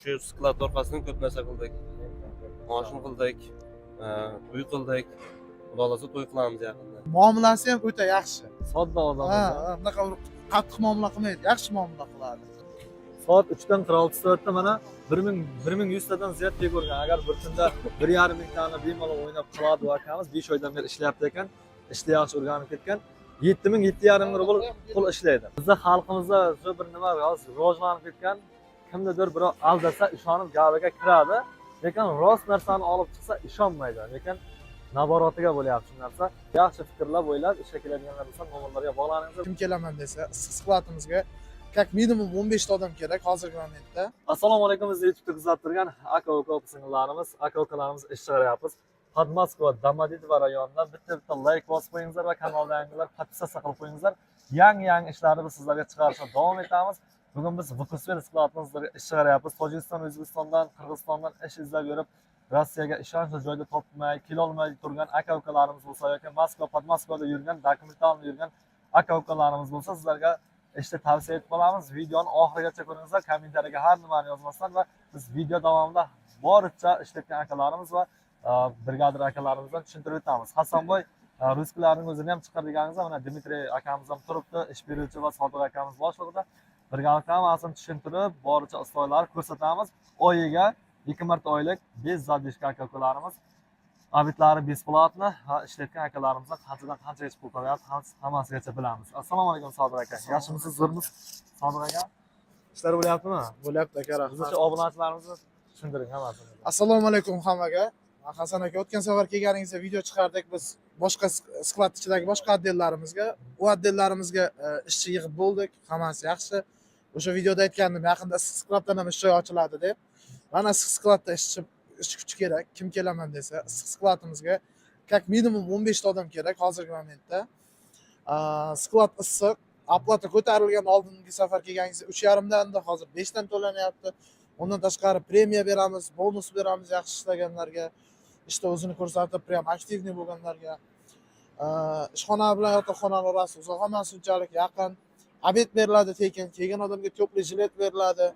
Shu sklad orqasidan ko'p narsa qildik. Mashina qildik, uy qildik. Xudo xohlasa to'y qilamiz yaqinda. Muomalasi ham o'ta yaxshi. Sodda odam. Bunaqa qattiq muomala qilmaydi, yaxshi muomala qiladi. Soat 3dan 46 mana 1100 tadan ziyod pul ko'rgan. Agar bir kunda 1,5 ming tani bemalol o'ynab qiladi akamiz 5 oydan beri ishlayapti ekan. Ishda yaxshi o'rganib ketgan. 7000 7,5 rubl pul ishlaydi. Bizda xalqimizda shu bir nima rivojlanib ketgan. Kimnidir birov aldasa ishonib gapiga kiradi, lekin rost narsani olib chiqsa ishonmaydi. Lekin naboratiga bo'lyapti shu narsa. Yaxshi fikrlab o'ylab ishga keladiganlar bo'lsa, nomerlarga bog'laningiz. Kim kelaman desa, issiq skladimizga как minimum 15 ta odam kerak hozirgi momentda. Assalomu alaykum, biz YouTube'da kuzatib turgan aka-uka singillarimiz, aka-ukalarimiz ish chiqaryapmiz. Podmoskva, Domodedovo rayonidan bitta like bosib qo'yingizlar va kanalda yangilar podpisatsiya qilib qo'yingizlar. Yangi ishlarni biz sizlarga chiqarishga davom etamiz. Bugun biz Vukusvel skladimizga ish chiqaryapmiz. Tojikiston, O'zbekistondan, Qirg'izistondan ish izlab yurib, Rossiyaga ishonchli joyda topmay, kelolmay turgan aka-ukalarimiz bo'lsa yoki Moskva, Podmoskvada yurgan, dokumentalni yurgan aka-ukalarimiz bo'lsa, sizlarga ishni tavsiya etib qolamiz. Videoni oxirigacha ko'ringizlar, kommentariyaga har nimani yozmasdan va biz video davomida boricha ishlatgan akalarimiz va brigadir akalarimizdan tushuntirib o'tamiz. Hasanboy ruskilarning o'zini ham chiqarganingizda mana Dmitriy akamiz ham turibdi, ish beruvchi va Sodiq akamiz boshlig'ida. Birgalikda hammasini tushuntirib, boricha ustoylar ko'rsatamiz. Oyiga 2 marta oylik bez zadishka aka-ukalarimiz. Abitlari besplatni va ishlatgan akalarimizdan qanchadan qanchagacha pul to'layapti, hammasigacha bilamiz. Assalomu alaykum Sodiq aka. Yaxshimisiz, zo'rmisiz? Sodiq aka. Ishlar bo'lyaptimi? Bo'lyapti aka, rahmat. Bizcha obunachilarimizni tushuntiring hammasini. Assalomu alaykum hammaga. Hasan aka, o'tgan safar kelganingizda video chiqardik biz boshqa sklad ichidagi boshqa otdellarimizga. U otdellarimizga ishchi yig'ib bo'ldik, hammasi yaxshi. O'sha videoda aytgandim, yaqinda skladdan ham ish joyi ochiladi deb. Mana skladda ish kuchi kerak. Kim kelaman desa, skladimizga как minimum 15 ta odam kerak hozirgi momentda. Sklad issiq, oplata ko'tarilgan, oldingi safar kelganingizda 3,5 danda, hozir 5 dan to'lanyapti. Undan tashqari premiya beramiz, bonus beramiz yaxshi ishlaganlarga, ishda o'zini ko'rsatib, prям aktivniy bo'lganlarga. Ishxona bilan yotoqxona orasi uzoq emas, unchalik yaqin. Obed beriladi tekin, kelgan odamga tepli jilet beriladi.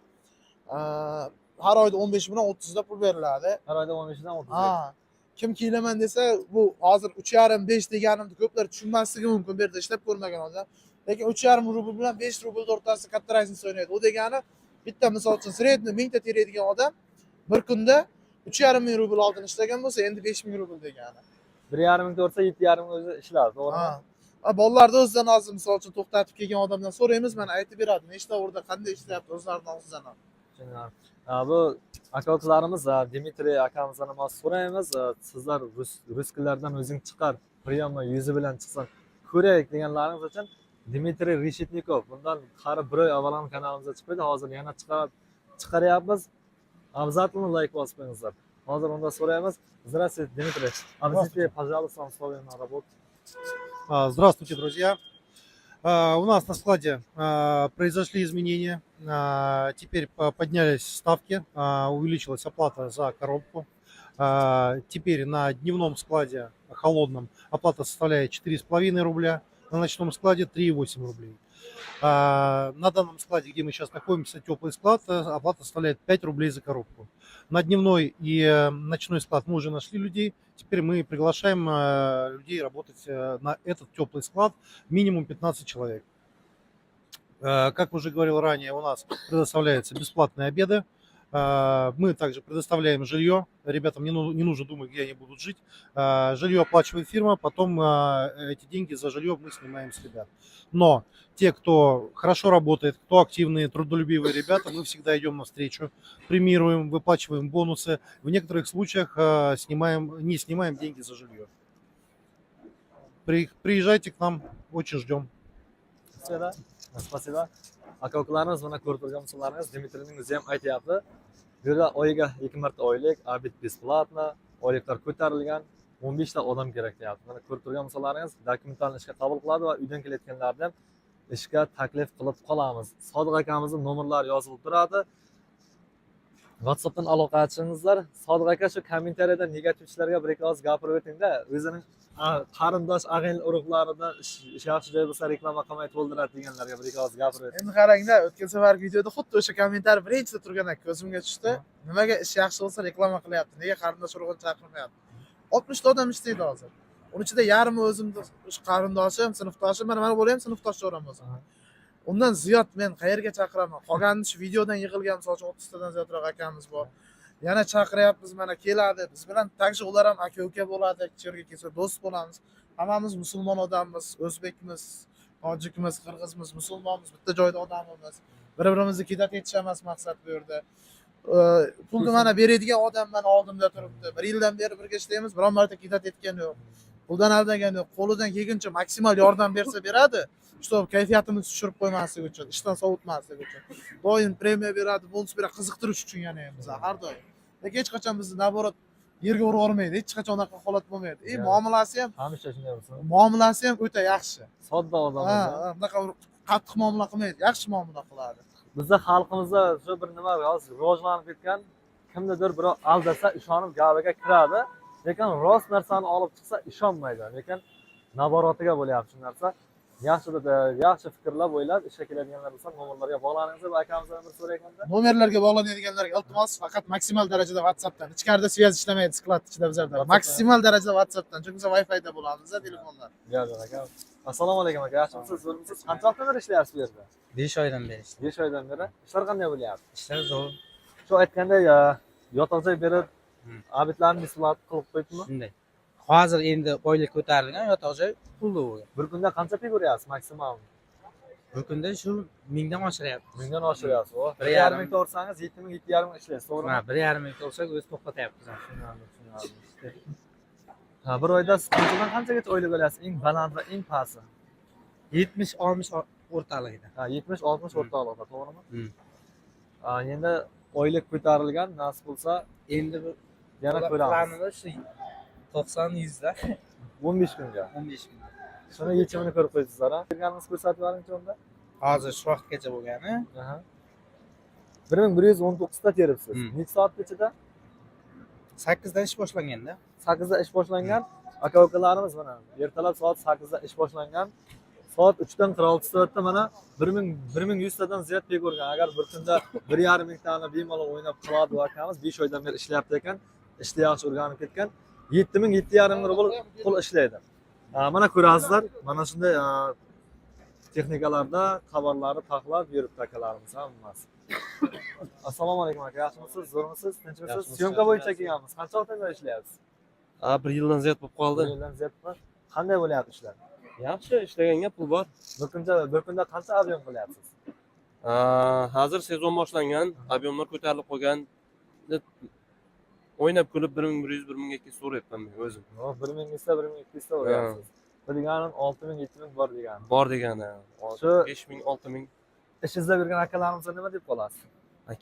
Har oyda 15 bilan 30 da pul beriladi. Har oyda 15 dan 30. Kim kelaman desa, bu hozir 3,5-5 deganimni ko'plar tushunmasligi mumkin, bu yerda ishlab ko'rmagan odam. Lekin 3,5 rubl bilan 5 rubl o'rtasida katta razniya o'ynaydi. U degani bitta misol uchun sredniy 1000 ta teraydigan odam bir kunda 3,5 ming rubl oldin ishlagan bo'lsa, endi 5 ming rubl degani. 1,5 ming o'rsa 7,5 ming o'zi ishlar, to'g'rimi? Bolalarni o'zidan hozir misol uchun to'xtatib kelgan odamdan so'raymiz, mana aytib beradi, nechta o'rda qanday ishlayapti o'zlarining og'zidan ham. Bu aka-ukalarimiz Dmitriy akamizdan ham so'raymiz. Sizlar ruskilardan o'zing chiqar, priyomni yuzi bilan chiqsin, ko'raylik deganlaringiz uchun Dmitriy Reshitnikov bundan qari bir oy avval ham kanalimizga chiqdi. Hozir yana chiqaryapmiz. Обязательно лайк bosib qo'yingizlar. Hozir unda so'raymiz. Здравствуйте, Дмитрий. Объясните, пожалуйста, условия на работу. Здравствуйте, друзья. У нас на складе произошли изменения. Теперь поднялись ставки, увеличилась оплата за коробку. Теперь на дневном складе холодном оплата составляет 4,5 рубля, на ночном складе 3,8 рублей. На данном складе, где мы сейчас находимся, теплый склад, оплата составляет 5 рублей за коробку. На дневной и ночной склад мы уже нашли людей. Теперь мы приглашаем людей работать на этот теплый склад, минимум 15 человек. Как уже говорил ранее, у нас предоставляются бесплатные обеды. Мы также предоставляем жилье. Ребятам не нужно думать, где они будут жить. Жилье оплачивает фирма, потом эти деньги за жилье мы снимаем с ребят. Но те, кто хорошо работает, кто активные, трудолюбивые ребята, мы всегда идем навстречу, премируем, выплачиваем бонусы. В некоторых случаях не снимаем деньги за жилье. Приезжайте к нам, очень ждем. Спасибо. Aka-ukalarimiz mana ko'rib turgan misollaringiz Dmitriyning o'zi ham aytyapti. Bu yerda oyiga 2 marta oylik, obed besplatno, oyliklar ko'tarilgan, 15 ta odam kerak deyapti. Mana ko'rib turgan misollaringiz dokumentalni ishga qabul qiladi va uydan kelayotganlarni ham ishga taklif qilib qolamiz. Sodiq akamizning nomerlari yozilib turadi. WhatsApp'dan aloqa qilingizlar. Sodiq aka shu kommentariyada negativchilarga bir ikki oz gapirib o'tingda, o'zining qarindosh ag'in urug'larida ish yaxshi joy bo'lsa reklama qilmay to'ldiradi deganlarga bir ikki oz gapirib o'ting. Endi qarangda, o'tgan safargi videoda xuddi o'sha kommentar birinchida turgan ekan, ko'zimga tushdi. Nimaga ish yaxshi bo'lsa reklama qilyapti? Nega qarindosh urug'ini chaqirmayapti? 60 ta odam ishlaydi hozir. Uning ichida yarmi o'zimni qarindoshim, sinfdoshim, mana bu ham sinfdosh o'ram o'zim. Undan ziyod men qayerga chaqiraman? Qolganini shu videodan yig'ilgan, masalan 30 tadan ziyodroq akamiz bor. Yana chaqiryapmiz, mana keladi. Biz bilan takshi ular ham aka-uka bo'ladi, cherga kelsa do'st bo'lamiz. Hammamiz musulmon odammiz, o'zbekmiz, tojikmiz, qirg'izmiz, musulmonmiz, bitta joyda odamimiz. Bir-birimizni kidat etish emas maqsad bu yerda. Pulni mana beradigan odam mana oldimda turibdi. 1 yildan beri birga ishlaymiz, biron marta kidat etgan yo'q. Puldan aldagan yo'q. Qo'lidan kelguncha maksimal yordam bersa beradi. Чтобы kayfiyatimizni tushirib qo'ymaslik uchun, ishdan sovutmaslik uchun. Doim premiya beradi, bonus beradi, qiziqtirish uchun yana ham biz har doim. Lekin hech qachon bizni naborot yerga urib olmaydi. Hech qachon unaqa holat bo'lmaydi. Muomalasi ham, Hamisha shunday bo'lsin. muomalasi ham o'ta yaxshi. Sodda odam. Bunaqa qattiq muomala qilmaydi, yaxshi muomala qiladi. Bizda xalqimizda shu bir nima hozir rivojlanib ketgan, kimnidir birov aldasa ishonib gapiga kiradi, lekin rost narsani olib chiqsa ishonmaydi. Lekin naborotiga bo'lyapti shu narsa. Yaxshi fikrlab o'ylab ishga keladiganlar bo'lsa, nomerlarga bog'laningizlar va akamizdan bir so'rayganda. Nomerlarga bog'lanadiganlarga iltimos faqat maksimal darajada WhatsAppdan. Ichkarida svязь ishlamaydi, sklad ichida bizlarda. Maksimal darajada WhatsAppdan. Chunki biz Wi-Fi'da bo'lamiz, telefonlar. Yo'q, aka. Assalomu alaykum aka. Yaxshimisiz? Zo'rmisiz? Qancha vaqtdan beri ishlayapsiz bu yerda? 5 oydan beri ishlayman. 5 oydan beri. Ishlar qanday bo'lyapti? Ishlar zo'r. Shu aytganday yotoq joy berib, obyektlarni ishlab qilib qo'ydingmi? Shunday. Hozir endi oylik ko'tarilgan yotoq joy pulli bo'lgan. Bir kunda qancha pul ko'ryapsiz maksimal? Bir kunda shu 1000 dan oshiryapti. 1000 dan oshiryapsiz. 1,5 ming to'g'risangiz 7 ming 7,5 ming ishlaysiz, to'g'rimi? Ha, 1,5 ming olsak o'zi to'xtatyapmiz. Ha, bir oyda siz qanchadan qanchagacha oylik olasiz? Eng baland va eng pasti. 70-60 o'rtaligida. Ha, 70-60 o'rtaligida, to'g'rimi? Ha, endi oylik ko'tarilgan, nasib bo'lsa, Endi bu yana ko'ramiz. planimiz shu 90-100 da 15 kunga. 15 kun. Shuni yechimini ko'rib qo'ysizlar, ha? Berganimizni ko'rsatib yuboringchi unda. Hozir shu vaqtgacha bo'lgani Aha. 1119 ta teribsiz. Necha soat ichida? 8 dan ish boshlanganda. 8 da ish boshlangan. Aka-ukalarimiz mana ertalab soat 8 da ish boshlangan. Soat 3 dan 46 soatda mana 1100 tadan ziyod pul ko'rgan. Agar bir kunda 1,5 ming tani bemalol o'ynab qoladi akamiz 5 oydan beri ishlayapti ekan, ishni yaxshi o'rganib ketgan. 7 ming 7,5 ming rubl pul ishlaydi. Mana ko'rasizlar, mana shunday texnikalarda xabarlari taxlab yuribdi akalarimiz hammasi. Assalomu alaykum aka, yaxshimisiz? Zo'rmisiz? Tinchmisiz? Syomka bo'yicha kelganmiz. Qancha vaqtdan beri ishlayapsiz? 1 yildan ziyod bo'lib qoldi. 1 yildan ziyodmi? Qanday bo'lyapti ishlar? Yaxshi, ishlaganga pul bor. Bir kunda qancha ob'yom qilyapsiz? Hozir sezon boshlangan, ob'yomlar ko'tarilib qolgan. O'ynab kulib 1100 1200 so'rayapman men o'zim. 1000 ta 1200 ta o'rayapsiz. Bu deganim 6000 7000 bor degani. Bor degani. Shu 5000 6000. ish izlab yurgan akalarimizga nima deb qolasiz?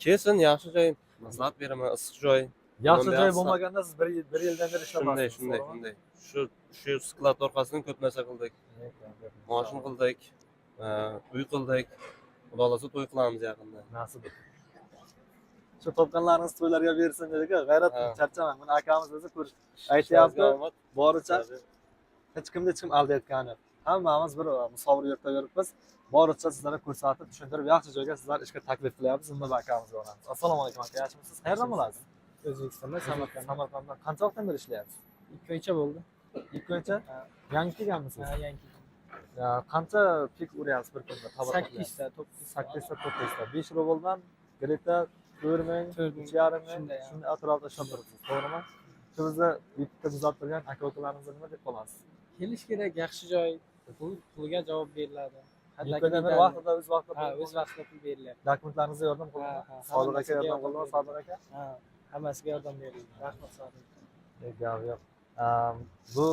Kelsin, yaxshi joy, maslahat beraman, issiq joy. Yaxshi joy bo'lmaganda siz bir yildan beri ishlamasiz. Shunday. Shu sklad orqasidan ko'p narsa qildik. Moshin qildik, uy qildik. Xudo xolasa to'y qilamiz yaqinda. Nasib et. Shu topganlaringiz to'ylarga bersin dedik-ku, g'ayrat charchamang. Buni akamiz o'zi aytyapti, boricha hech kimni hech kim aldayotgani yo'q. Hammamiz bir musofir yurtda yuribmiz. Boricha sizlarga ko'rsatib, tushuntirib, yaxshi joyga sizlar ishga taklif qilyapmiz. Unda akamizga boramiz. Assalomu alaykum aka, yaxshimisiz? Qayerdan bo'lasiz? O'zbekistonda Samarqanddan. Qancha vaqtdan beri ishlayapsiz? 2 oycha bo'ldi. 2 oycha? Yangi kelganmisiz? Ha, yangi. Qancha pik uryapsiz bir kunda? 8 ta, 8 ta, 9 ta. 5 rubldan greta 4000, 3,5 ming shunday atrofida ishlab turibsiz, to'g'rimi? Shu bizda bitta buzab turgan aka-ukalarimizga nima deb qolasiz? Kelish kerak, yaxshi joy, pulga javob beriladi. Vaqtida o'z vaqtida. Ha, o'z vaqtida pul beriladi. Dokumentlaringizga yordam qildingmi? Sodiq aka yordam qildimi, Sodiq aka? Ha, hammasiga yordam berildi. Rahmat Sodiq. Gap yo'q. Bu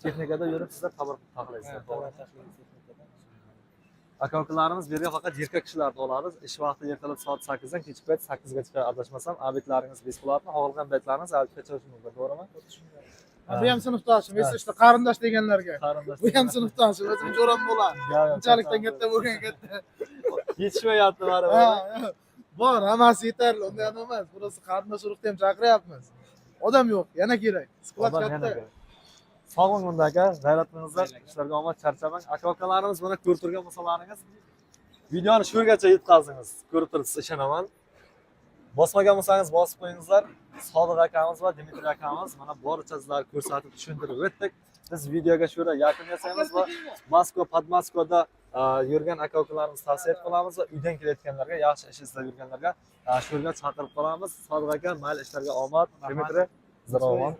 texnikada yurib sizlar xabar taxlaysizlar. Aka-ukalarimiz bu yerga faqat erkak kishilarni olamiz. Ish vaqti ertalab soat 8 dan kechki payt 8 gacha adashmasam, obyektlaringiz bepulotmi, xohlagan baytlaringiz obyektga chiqishi mumkin, to'g'rimi? Bu ham sinfdoshim, esingizda qarindosh deganlarga. Bu ham sinfdoshim, o'zim jo'ram bo'ladi. Unchalikdan katta bo'lgan katta. Yetishmayapti baribir. Bor, hammasi yetarli, unday ham emas. Burası qarindosh urug'da ham chaqiryapmiz. Odam yo'q, yana kerak. Sklad Odam yana katta. kerak. Sog' bo'ling aka, g'ayratlaringizlar, ishlarga omad, charchamang. Aka-ukalarimiz mana ko'rib turgan bo'lsalaringiz, videoni shu yergacha yetkazdingiz. Ko'rib turibsiz, ishonaman. Bosmagan bo'lsangiz bosib qo'yingizlar. Sodiq akamiz va Dmitriy akamiz mana boricha sizlarga ko'rsatib tushuntirib o'tdik. Biz videoga shu yerda yakun yasaymiz va Moskva, Podmoskvada yurgan aka-ukalarimiz tavsiya qilamiz va uydan kelayotganlarga, yaxshi ish izlab yurganlarga shu yerga chaqirib qolamiz. Sodiq aka, mayli ishlarga omad. Dmitriy, zo'ravon.